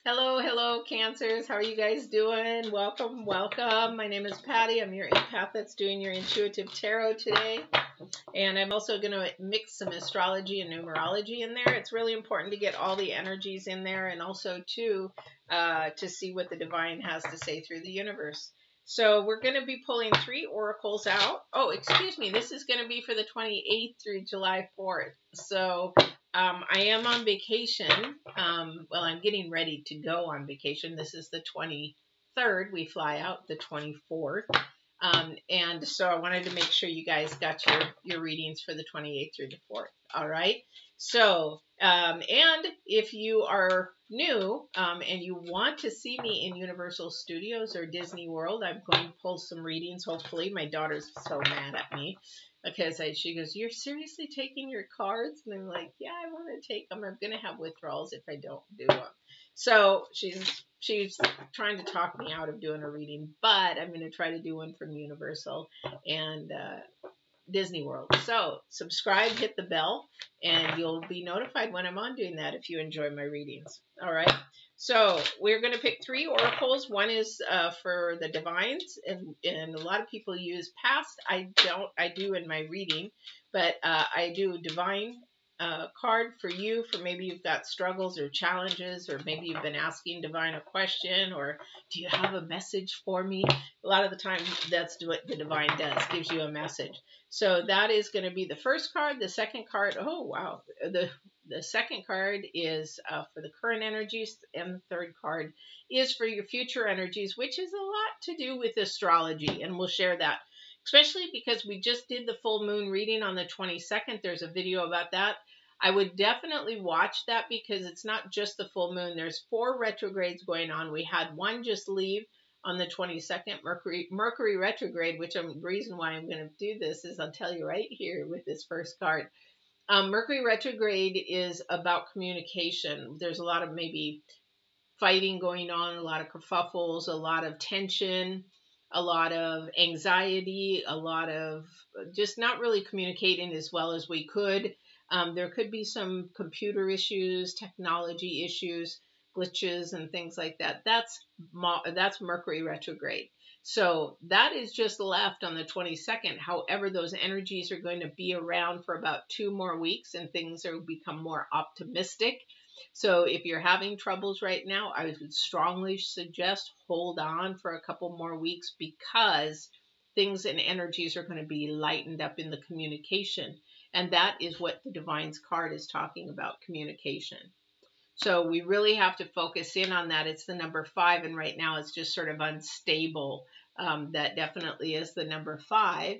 Hello, hello, Cancers. How are you guys doing? Welcome, welcome. My name is Patty. I'm your empath that's doing your intuitive tarot today. And I'm also going to mix some astrology and numerology in there. It's really important to get all the energies in there and also, too, to see what the divine has to say through the universe. So we're going to be pulling 3 oracles out. Oh, excuse me. This is going to be for the 28th through July 4th. So I am on vacation. Well, I'm getting ready to go on vacation. This is the 23rd. We fly out the 24th. And so I wanted to make sure you guys got your readings for the 28th through the 4th. All right. So, and if you are new and you want to see me in Universal Studios or Disney World, I'm going to pull some readings. Hopefully, my daughter's so mad at me because she goes, "You're seriously taking your cards?" And I'm like, "Yeah, I want to take them. I'm going to have withdrawals if I don't do them." So she's trying to talk me out of doing a reading, but I'm going to try to do one from Universal and Disney World. So subscribe, hit the bell, and you'll be notified when I'm on doing that if you enjoy my readings. All right. So we're going to pick 3 oracles. One is for the divines, and a lot of people use past. I do in my reading, but I do divine card for you, for maybe you've got struggles or challenges, or maybe you've been asking divine a question, or do you have a message for me? A lot of the time that's what the divine does, gives you a message. So that is going to be the first card. The second card, oh wow, the second card is for the current energies, and the third card is for your future energies, which is a lot to do with astrology, and we'll share that. Especially because we just did the full moon reading on the 22nd. There's a video about that. I would definitely watch that because it's not just the full moon. There's 4 retrogrades going on. We had one just leave on the 22nd, Mercury retrograde, which the reason why I'm going to do this is I'll tell you right here with this first card. Mercury retrograde is about communication. There's a lot of maybe fighting going on, a lot of kerfuffles, a lot of tension, a lot of anxiety, a lot of just not really communicating as well as we could. There could be some computer issues, technology issues, glitches, and things like that. That's Mercury retrograde. So that is just left on the 22nd. However, those energies are going to be around for about 2 more weeks, and things will become more optimistic. So if you're having troubles right now, I would strongly suggest hold on for a couple more weeks, because things and energies are going to be lightened up in the communication. And that is what the Divine's card is talking about, communication. So we really have to focus in on that. It's the number 5, and right now it's just sort of unstable. That definitely is the number 5.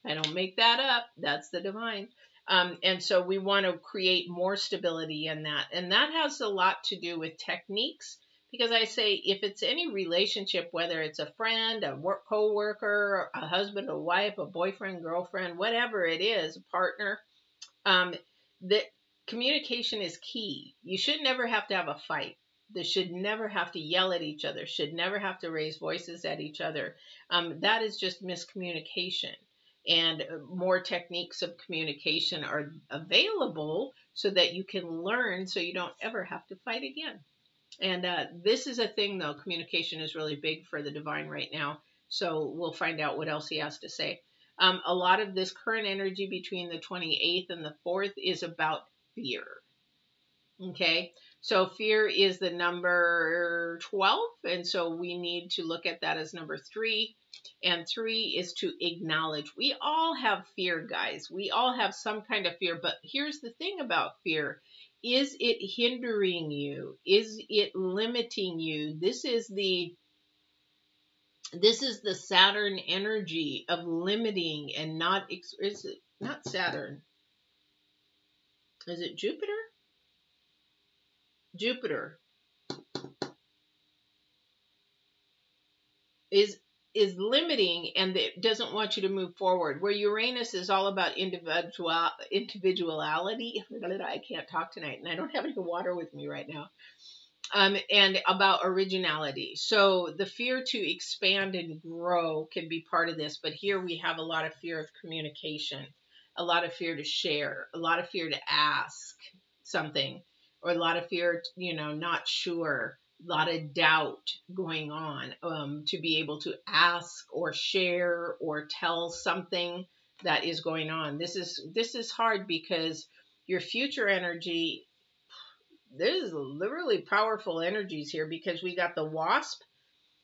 I don't make that up. That's the Divine. And so we want to create more stability in that. And that has a lot to do with techniques, because I say if it's any relationship, whether it's a friend, a co-worker, a husband, a wife, a boyfriend, girlfriend, whatever it is, a partner, that communication is key. You should never have to have a fight. They should never have to yell at each other, should never have to raise voices at each other. That is just miscommunication. And more techniques of communication are available so that you can learn, so you don't ever have to fight again. And this is a thing, though. Communication is really big for the Divine right now. So we'll find out what else he has to say. A lot of this current energy between the 28th and the 4th is about fear. Okay, so fear is the number 12, and so we need to look at that as number 3. And 3 is to acknowledge. We all have fear, guys. We all have some kind of fear, but here's the thing about fear. Is it hindering you? Is it limiting you? This is the Saturn energy of limiting and not, is it not Saturn? Is it Jupiter? Jupiter is limiting, and it doesn't want you to move forward. Where Uranus is all about individuality. I can't talk tonight, and I don't have any water with me right now. And about originality. So the fear to expand and grow can be part of this, but here we have a lot of fear of communication, a lot of fear to share, a lot of fear to ask something, or a lot of fear, not sure. lot of doubt going on, to be able to ask or share or tell something that is going on. This is hard because your future energy, there's literally powerful energies here, because we got the Wasp,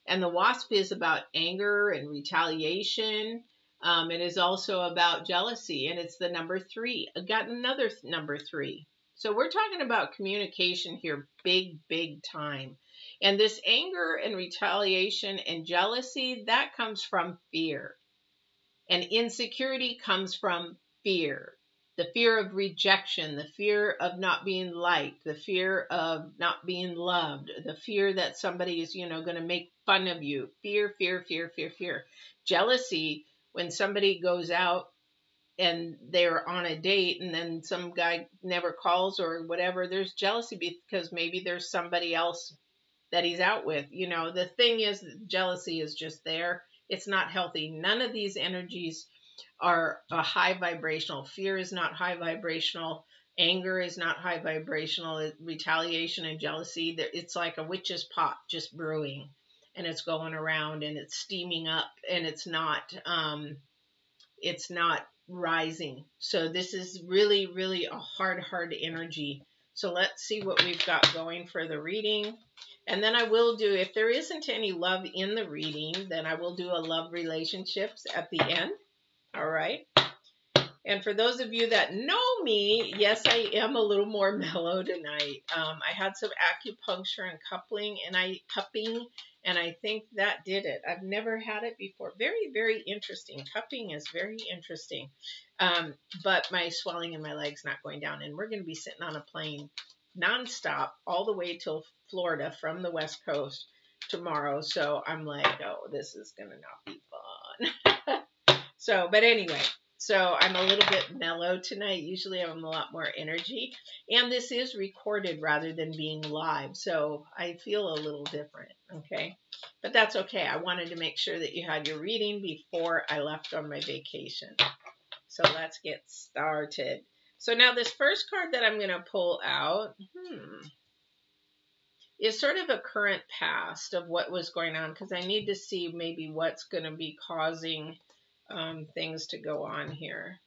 and the Wasp is about anger and retaliation. It is also about jealousy, and it's the number 3. I got another number 3. So we're talking about communication here, big time. And this anger and retaliation and jealousy, that comes from fear. And insecurity comes from fear. The fear of rejection, the fear of not being liked, the fear of not being loved, the fear that somebody is, going to make fun of you. Fear. Jealousy, when somebody goes out and they're on a date and then some guy never calls or whatever, there's jealousy because maybe there's somebody else that he's out with. The thing is, jealousy is just there. It's not healthy. None of these energies are a high vibrational. Fear is not high vibrational. Anger is not high vibrational. Retaliation and jealousy, it's like a witch's pot just brewing, and it's going around and it's steaming up, and it's not rising. So this is really a hard energy. So let's see what we've got going for the reading. And then I will do, if there isn't any love in the reading, then I will do a love relationships at the end. All right. And for those of you that know me, yes, I am a little more mellow tonight. I had some acupuncture and cupping, and I think that did it. I've never had it before. Very interesting. Cupping is very interesting. But my swelling in my leg's not going down, and we're going to be sitting on a plane nonstop all the way till Florida from the West Coast tomorrow. So I'm like, oh, this is going to not be fun. So, but anyway. So I'm a little bit mellow tonight. Usually I'm a lot more energy. And this is recorded rather than being live. So I feel a little different, okay? But that's okay. I wanted to make sure that you had your reading before I left on my vacation. So let's get started. So now this first card that I'm going to pull out is sort of a current past of what was going on, because I need to see maybe what's going to be causing things to go on here.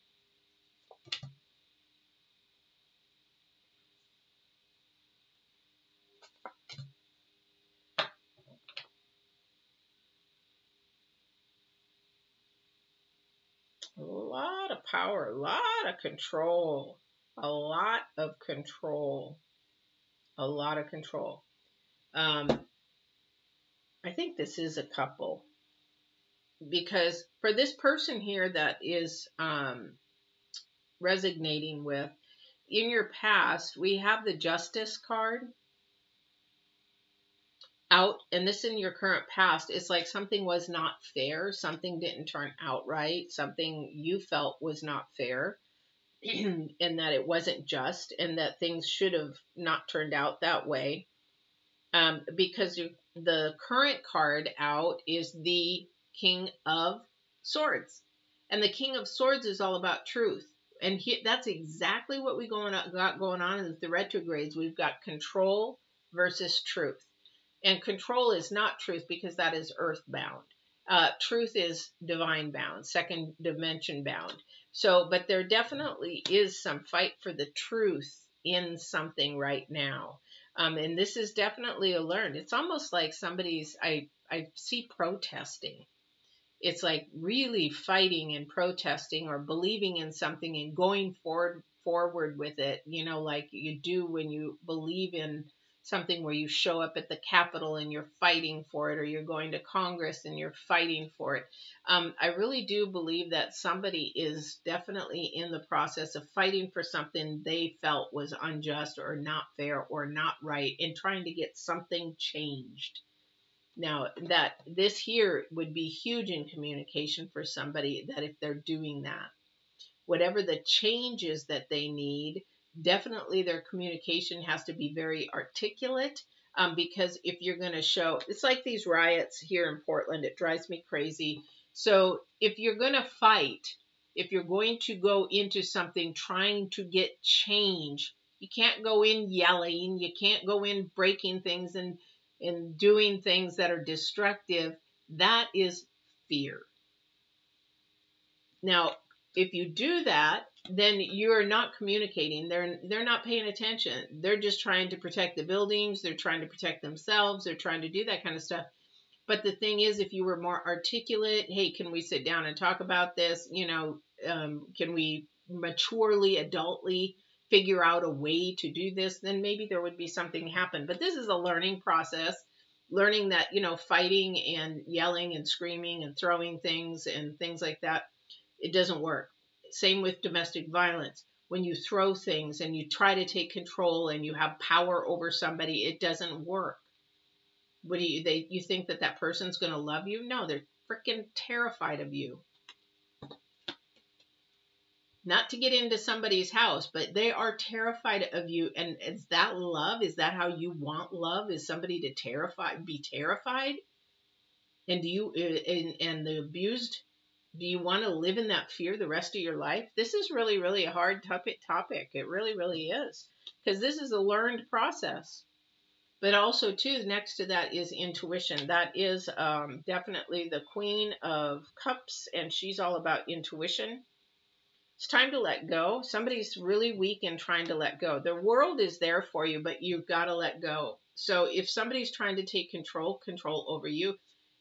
A lot of power, a lot of control, a lot of control. I think this is a couple, because for this person here that is resonating with, in your past, we have the Justice card out, and this in your current past, it's like something was not fair, something didn't turn out right, something you felt was not fair, and that it wasn't just, and that things should have not turned out that way. Because the current card out is the King of Swords, and the King of Swords is all about truth, and that's exactly what we got going on in the retrogrades. We've got control versus truth. And control is not truth, because that is earthbound. Truth is divine bound, second dimension bound. So, but there definitely is some fight for the truth in something right now. And this is definitely a learn. It's almost like somebody's, I see protesting. It's like really fighting and protesting, or believing in something and going forward with it, like you do when you believe in something, where you show up at the Capitol and you're fighting for it, or you're going to Congress and you're fighting for it. I really do believe that somebody is definitely in the process of fighting for something they felt was unjust or not fair or not right, and trying to get something changed. Now, that this here would be huge in communication for somebody, that if they're doing that, whatever the change is that they need, definitely their communication has to be very articulate, because if you're going to show, it's like these riots here in Portland, it drives me crazy. So if you're going to fight, if you're going to go into something trying to get change, you can't go in yelling, you can't go in breaking things and and doing things that are destructive, that is fear. Now, if you do that, then you're not communicating. They're not paying attention. They're just trying to protect the buildings. They're trying to protect themselves. They're trying to do that kind of stuff. But the thing is, if you were more articulate, hey, can we sit down and talk about this? You know, can we maturely, adultly figure out a way to do this? Then maybe there would be something happen. But this is a learning process, learning that, you know, fighting and yelling and screaming and throwing things and things like that, it doesn't work. Same with domestic violence. When you throw things and you try to take control and you have power over somebody, it doesn't work. What do you think that that person's going to love you? No, they're freaking terrified of you. Not to get into somebody's house, but they are terrified of you. And is that love? Is that how you want love? Is somebody to be terrified? And do you, and the abused, do you want to live in that fear the rest of your life? This is really, really a hard topic. It really, really is. Because this is a learned process. But also, too, next to that is intuition. That is definitely the Queen of Cups, and she's all about intuition. It's time to let go. Somebody's really weak in trying to let go. The world is there for you, but you've got to let go. So if somebody's trying to take control over you,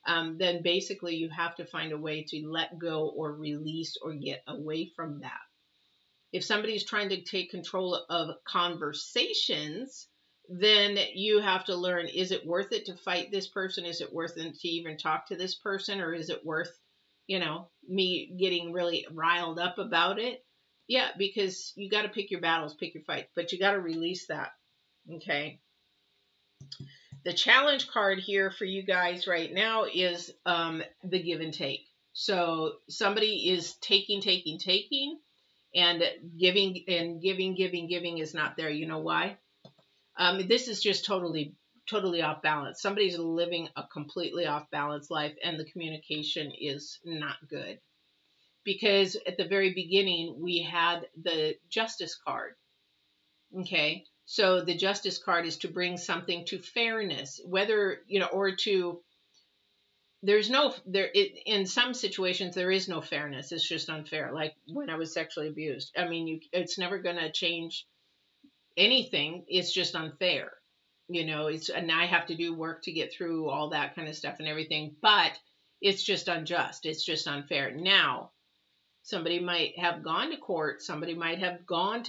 then basically you have to find a way to let go or release or get away from that. If somebody's trying to take control of conversations, then you have to learn, is it worth it to fight this person? Is it worth it to even talk to this person? Or is it worth, you know, me getting really riled up about it? Yeah, because you got to pick your battles, pick your fights, but you got to release that. Okay. The challenge card here for you guys right now is the give and take. So somebody is taking, and giving is not there. You know why? This is just totally off balance. Somebody's living a completely off balance life, and the communication is not good. Because at the very beginning, we had the Justice card. Okay. So the Justice card is to bring something to fairness, whether, you know, or to, in some situations, there is no fairness. It's just unfair. Like when I was sexually abused. I mean, it's never going to change anything. It's just unfair. You know, and I have to do work to get through all that kind of stuff and everything, but it's just unjust. It's just unfair. Now, somebody might have gone to court. Somebody might have gone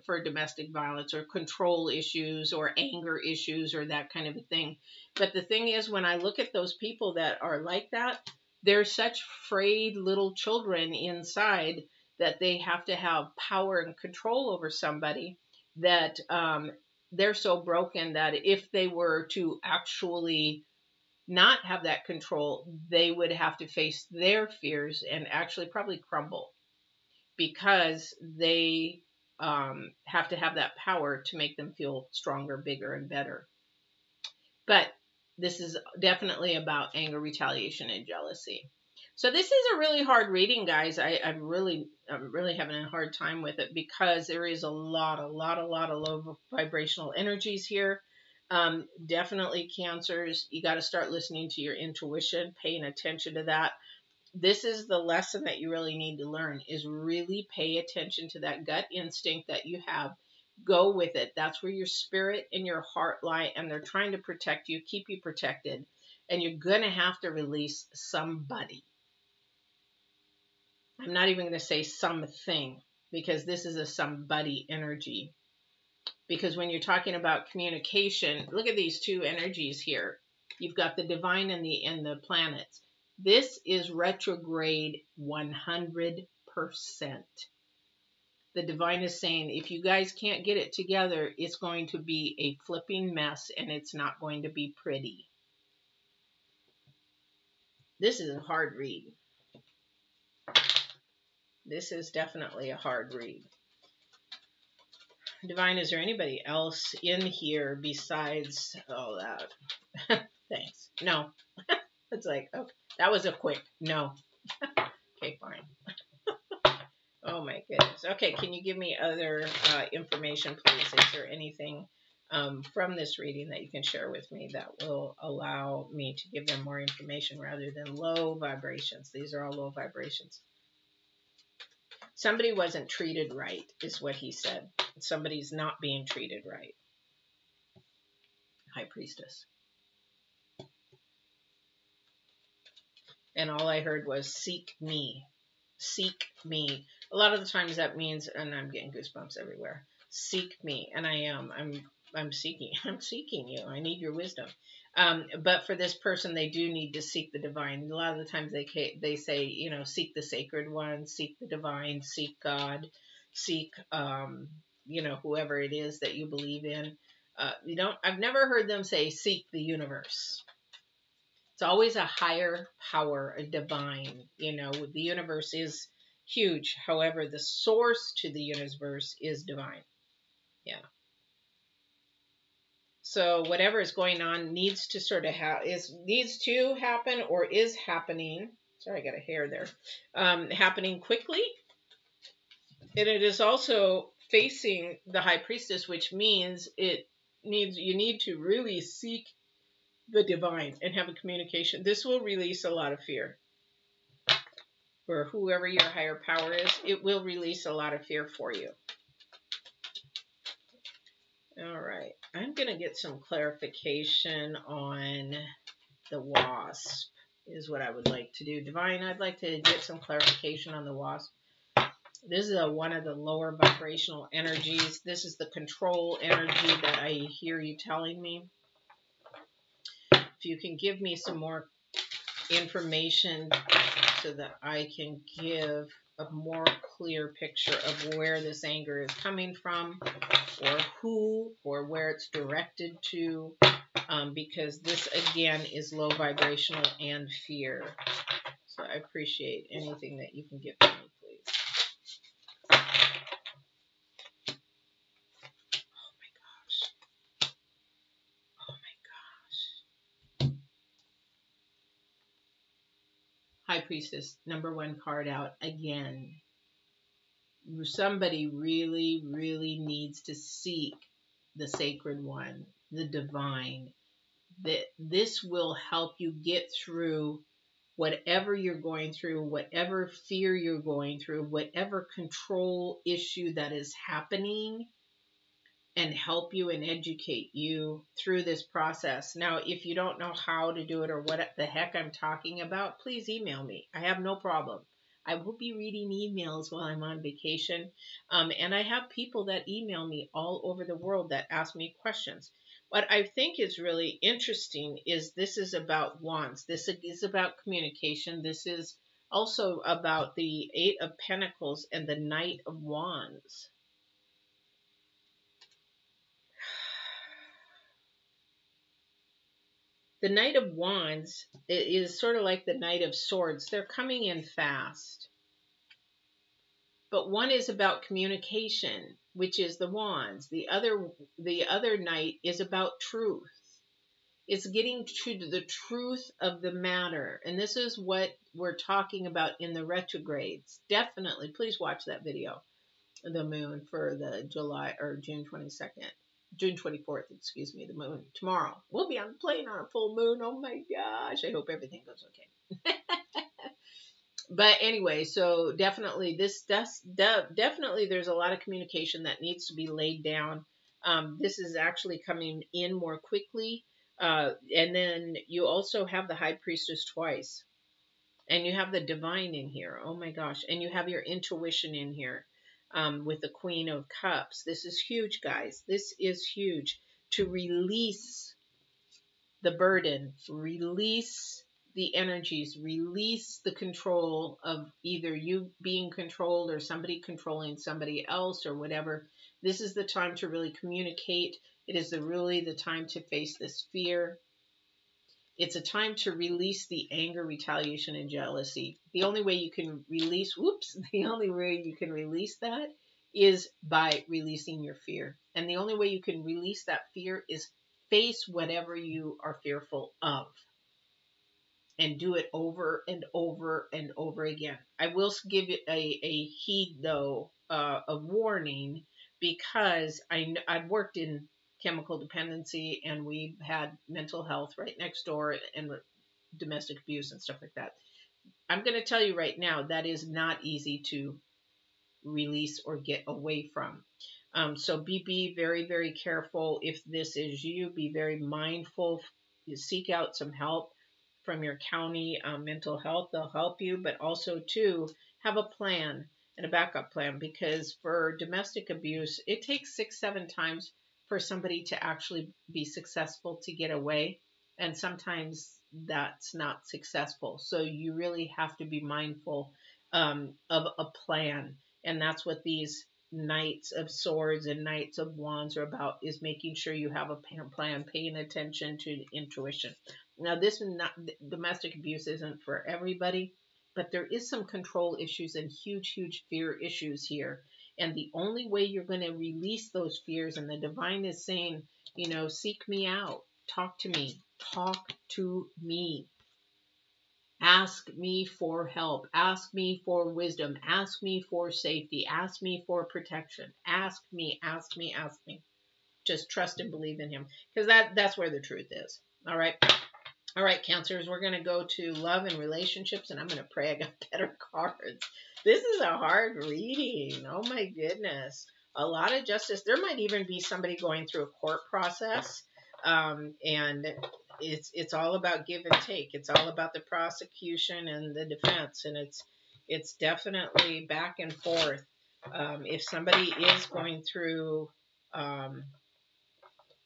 for domestic violence or control issues or anger issues or that kind of a thing. But the thing is, when I look at those people that are like that, they're such frayed little children inside that they have to have power and control over somebody, that they're so broken that if they were to actually not have that control, they would have to face their fears and actually probably crumble, because they have to have that power to make them feel stronger, bigger, and better. But this is definitely about anger, retaliation, and jealousy. So this is a really hard reading, guys. I'm really having a hard time with it, because there is a lot of low vibrational energies here. Definitely Cancers, you got to start listening to your intuition, paying attention to that. This is the lesson that you really need to learn, is really pay attention to that gut instinct that you have. Go with it. That's where your spirit and your heart lie, and they're trying to protect you, keep you protected. And you're going to have to release somebody. I'm not even going to say something, because this is a somebody energy. Because when you're talking about communication, look at these two energies here. You've got the divine and the planets. This is retrograde 100%. The divine is saying, if you guys can't get it together, it's going to be a flipping mess, and it's not going to be pretty. This is a hard read. This is definitely a hard read. Divine, is there anybody else in here besides all that? Thanks. No. It's like, okay, that was a quick no. Okay, fine. Oh my goodness. Okay, can you give me other information, please? Is there anything from this reading that you can share with me that will allow me to give them more information rather than low vibrations. These are all low vibrations. Somebody wasn't treated right, is what he said. Somebody's not being treated right. High Priestess. And all I heard was seek me. Seek me. A lot of the times that means, and I'm getting goosebumps everywhere. Seek me. And I am. I'm seeking. I'm seeking you. I need your wisdom. But for this person, they do need to seek the divine. A lot of the times they say, you know, seek the sacred one, seek the divine, seek God, seek, you know, whoever it is that you believe in. I've never heard them say seek the universe. It's always a higher power, a divine. You know, the universe is huge. However, the source to the universe is divine. Yeah. So whatever is going on needs to sort of needs to happen or is happening. Sorry, I got a hair there. Happening quickly. And it is also facing the High Priestess, which means you need to really seek the divine and have a communication. This will release a lot of fear. For whoever your higher power is, it will release a lot of fear for you. All right. I'm going to get some clarification on the wasp is what I would like to do. Divine, I'd like to get some clarification on the wasp. This is one of the lower vibrational energies. This is the control energy that I hear you telling me. If you can give me some more information so that I can give a more clear picture of where this anger is coming from, or who, or where it's directed to, because this again is low vibrational and fear. So I appreciate anything that you can give to me, please. Oh my gosh. Oh my gosh. High Priestess, number 1 card out again. Somebody really, really needs to seek the sacred one, the divine. That this will help you get through whatever you're going through, whatever fear you're going through, whatever control issue that is happening, and help you and educate you through this process. Now, if you don't know how to do it or what the heck I'm talking about, please email me. I have no problem. I will be reading emails while I'm on vacation. And I have people that email me all over the world that ask me questions. What I think is really interesting is this is about wands. This is about communication. This is also about the 8 of Pentacles and the Knight of Wands. The Knight of Wands is sort of like the Knight of Swords. They're coming in fast. But one is about communication, which is the Wands. The other Knight is about truth. It's getting to the truth of the matter. And this is what we're talking about in the retrogrades. Definitely, please watch that video. The moon for the July or June 22nd. June 24th, excuse me, the moon. Tomorrow. We'll be on the plane on a full moon. Oh my gosh. I hope everything goes okay. But anyway, so definitely definitely there's a lot of communication that needs to be laid down. This is actually coming in more quickly. And then you also have the High Priestess twice. And you have the divine in here. Oh my gosh. And you have your intuition in here. With the Queen of Cups. This is huge, guys. This is huge. To release the burden, release the energies, release the control of either you being controlled or somebody controlling somebody else or whatever. This is the time to really communicate. It is really the time to face this fear. It's a time to release the anger, retaliation, and jealousy. The only way you can release, the only way you can release that is by releasing your fear. And the only way you can release that fear is face whatever you are fearful of. And do it over and over and over again. I will give you a heed, though, a warning, because I've worked in chemical dependency, and we had mental health right next door and domestic abuse and stuff like that. I'm going to tell you right now, that is not easy to release or get away from. So be very, very careful. If this is you, be very mindful. You seek out some help from your county mental health. They'll help you, but also too, have a plan and a backup plan, because for domestic abuse, it takes 6-7 times for somebody to actually be successful to get away. And sometimes that's not successful. So you really have to be mindful of a plan. And that's what these Knights of Swords and Knights of Wands are about, is making sure you have a plan, paying attention to intuition. Now, this is not, domestic abuse isn't for everybody, but there is some control issues and huge, huge fear issues here. And the only way you're going to release those fears, and the divine is saying, seek me out, talk to me, ask me for help, ask me for wisdom, ask me for safety, ask me for protection, ask me. Just trust and believe in him, because that's where the truth is. All right, Cancers, we're going to go to love and relationships, and I'm going to pray I got better cards. This is a hard reading. Oh my goodness. A lot of justice. There might even be somebody going through a court process, and it's all about give and take. It's all about the prosecution and the defense, and it's definitely back and forth. If somebody is going through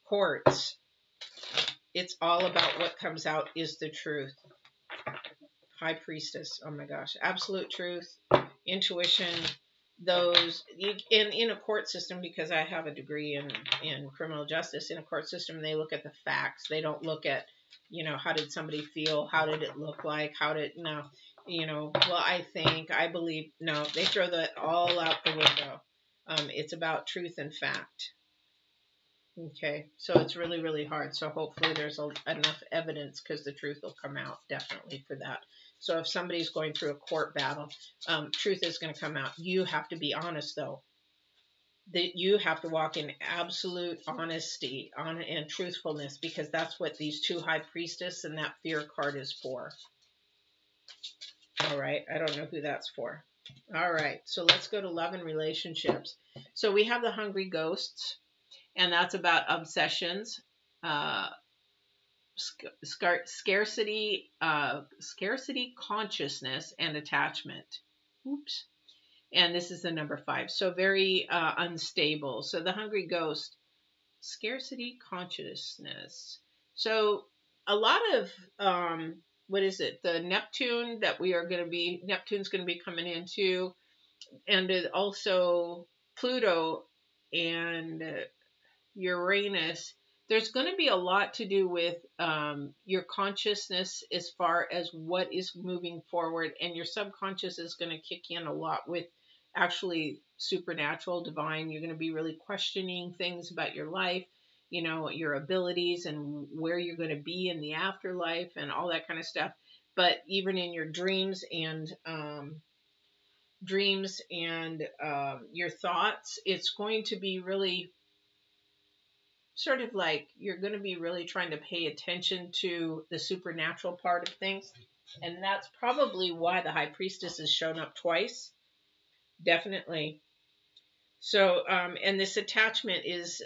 courts, it's all about what comes out is the truth. High Priestess. Oh my gosh. Absolute truth, intuition, those in a court system, because I have a degree in criminal justice. In a court system, they look at the facts. They don't look at, how did somebody feel? How did it look like? I believe, no, they throw that all out the window. It's about truth and fact. Okay, so it's really, really hard. So hopefully there's enough evidence, because the truth will come out, definitely, for that. So if somebody's going through a court battle, truth is going to come out. You have to be honest, though. You have to walk in absolute honesty and truthfulness, because that's what these two High Priestess and that Fear card is for. All right, I don't know who that's for. All right, so let's go to love and relationships. So we have the Hungry Ghosts. And that's about obsessions, scarcity consciousness, and attachment. Oops. And this is the number 5. So very unstable. So the Hungry Ghost, scarcity consciousness. So a lot of, the Neptune that Neptune's going to be coming into, and also Pluto and Uranus, there's going to be a lot to do with your consciousness as far as what is moving forward, and your subconscious is going to kick in a lot with actually supernatural, divine. You're going to be really questioning things about your life, your abilities, and where you're going to be in the afterlife and all that kind of stuff. But even in your dreams and your thoughts, it's going to be really sort of like you're going to be really trying to pay attention to the supernatural part of things. And that's probably why the High Priestess has shown up twice. Definitely. So, and this attachment is,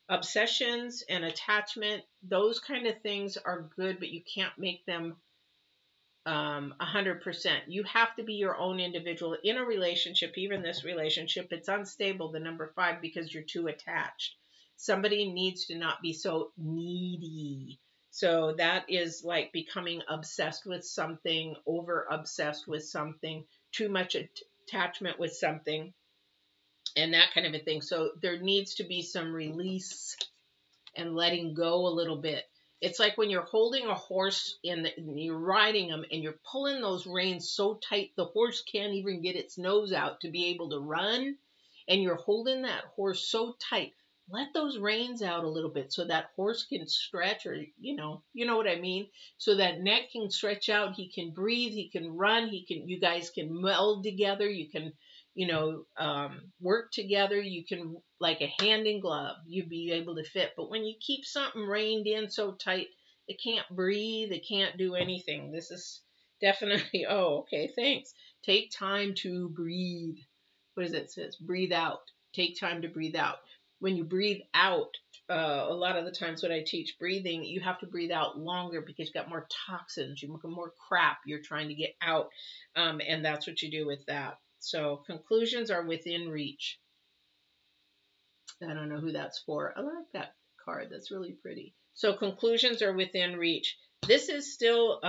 obsessions and attachment, those kind of things are good, but you can't make them 100%. You have to be your own individual in a relationship. Even this relationship, it's unstable, the number 5, because you're too attached. Somebody needs to not be so needy. So that is like becoming obsessed with something, over obsessed with something, too much attachment with something, and that kind of a thing. So there needs to be some release and letting go a little bit. It's like when you're holding a horse and you're riding them and you're pulling those reins so tight the horse can't even get its nose out to be able to run, and you're holding that horse so tight. Let those reins out a little bit so that horse can stretch, or, you know what I mean? So that neck can stretch out. He can breathe. He can run. You guys can meld together. You can, work together. You can, like a hand in glove, you'd be able to fit. But when you keep something reined in so tight, it can't breathe, it can't do anything. This is definitely, oh, okay, thanks. Take time to breathe. What does it say? Breathe out. Take time to breathe out. When you breathe out, a lot of the times when I teach breathing, you have to breathe out longer because you've got more toxins, you have more crap you're trying to get out, and that's what you do with that. So conclusions are within reach. I don't know who that's for. I like that card. That's really pretty. So conclusions are within reach. This is still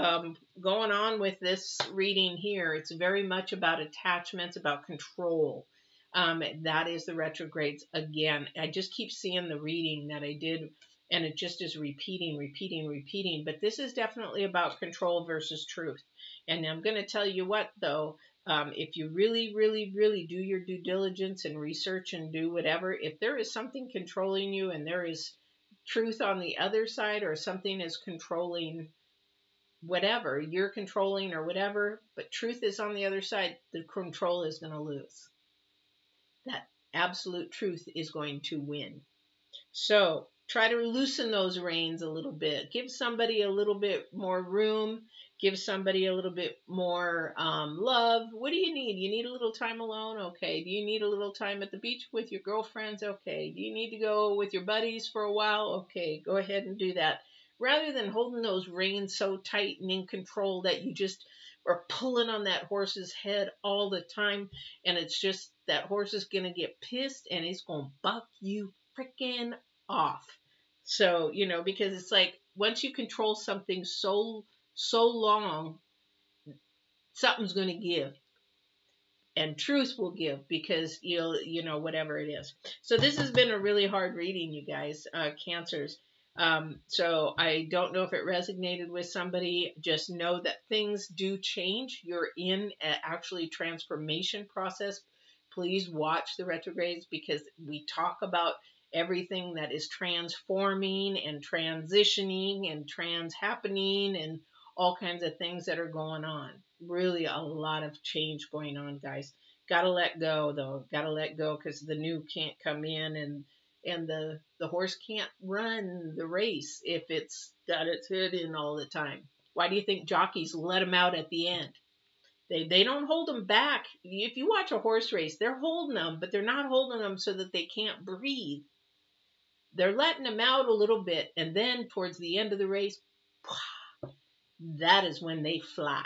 going on with this reading here. It's very much about attachments, about control. That is the retrogrades again. I just keep seeing the reading that I did, and it just is repeating, repeating, repeating. But this is definitely about control versus truth. And I'm going to tell you what, though, if you really, really, really do your due diligence and research and do whatever, if there is something controlling you and there is truth on the other side, or something is controlling whatever you're controlling or whatever, but truth is on the other side, the control is going to lose. That absolute truth is going to win. So try to loosen those reins a little bit. Give somebody a little bit more room. Give somebody a little bit more love. What do you need? You need a little time alone? Okay. Do you need a little time at the beach with your girlfriends? Okay. Do you need to go with your buddies for a while? Okay. Go ahead and do that. Rather than holding those reins so tight and in control that you just are pulling on that horse's head all the time, and it's just that horse is going to get pissed and it's going to buck you freaking off. So, because it's like once you control something so long, something's going to give, and truth will give, because whatever it is. So this has been a really hard reading, you guys, Cancers. So I don't know if it resonated with somebody. Just know that things do change. You're in an actually transformation process. Please watch the retrogrades, because we talk about everything that is transforming and transitioning and happening and all kinds of things that are going on. Really a lot of change going on, guys. Gotta let go, though. Gotta let go, because the new can't come in, and the horse can't run the race if it's got its head in all the time. Why do you think jockeys let them out at the end? They don't hold them back. If you watch a horse race, they're holding them, but they're not holding them so that they can't breathe. They're letting them out a little bit, and then towards the end of the race, that is when they fly.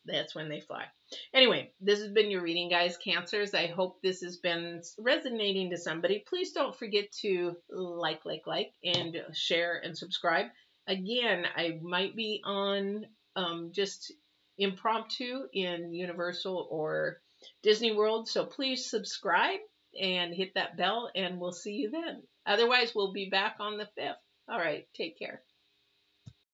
That's when they fly. Anyway, this has been your reading, guys, Cancers. I hope this has been resonating to somebody. Please don't forget to like, and share and subscribe. Again, I might be on just impromptu in Universal or Disney World, so please subscribe and hit that bell, and we'll see you then. Otherwise, we'll be back on the 5th. All right, take care.